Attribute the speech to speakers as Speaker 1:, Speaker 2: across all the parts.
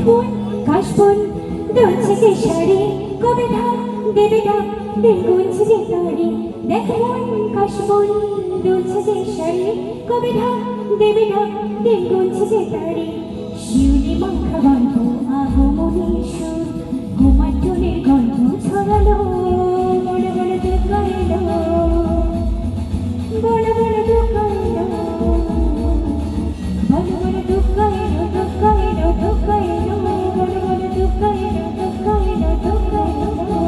Speaker 1: রাতবন কাশবন দুলছে যে শাড়ি কবে ঢাক দেবে ডাক দিন গুনছে যে তারি দেখবন কাশবন দুলছে যে শাড়ি কবে ঢাক দেবে ডাক দিন গুনছে যে তারি শিউলি মাখা গল্প আগমনী সুর ঘুমার টুনের গল্প ছড়ালো বড় বড় দুঃখ এলো বড় বড় দুঃখ এলো বড় বড় দুঃখ এলো দুঃখ এলো দুঃখ এলো বড় বড় দুঃখ এলো দুঃখ এলো দুঃখ এলো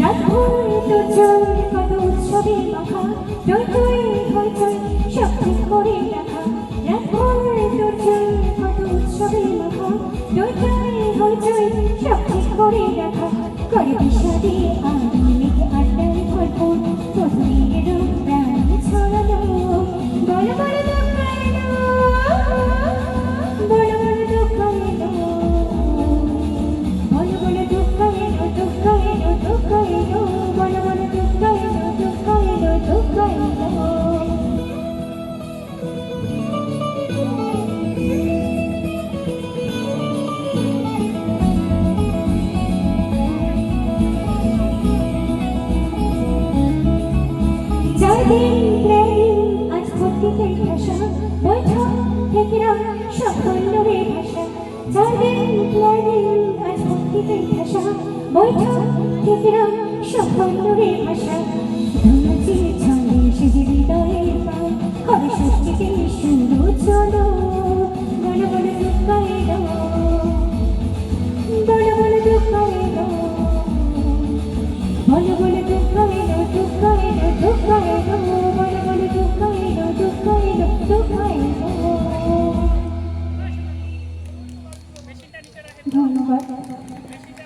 Speaker 1: রাতভর তোর জল কত উৎসবে মাখা টই টই হইচই সব ঠিক করে রাখা রাতভর তোর জল কত উৎসবে মাখা টই টই হইচই সব ঠিক করে রাখা করে বিষাদে আলো মেঘে আড্ডায় ভরপুর প্রথমের প্রাণ ছড়ালো বড় বড় দুঃখ এলো বড় বড় দুঃখ এলো বড় বড় দুঃখ এলো দুঃখ এলো দুঃখ এলো বড় বড় দুঃখ এলো দুঃখ এলো দুঃখ এলো চারদিন প্রেম আজ ভর্তিতে ভাষা বৈঠক থেকে সাফল্যরে ভাষা চারদিন প্রেম আজ ভর্তিতে ভাষা বৈঠক থেকে সাফল্যরে ভাষা ধুমচি ছন্দে সেজে হৃদয়ের পাল হবে সৃষ্টিতে শুরু চলো বড় বড় দুঃখ এলো বড় বড় দুঃখ এলো বড় বড় দুঃখ এলো দুঃখ এলো দুঃখ এলো বড় বড় দুঃখ এলো দুঃখ এলো দুঃখ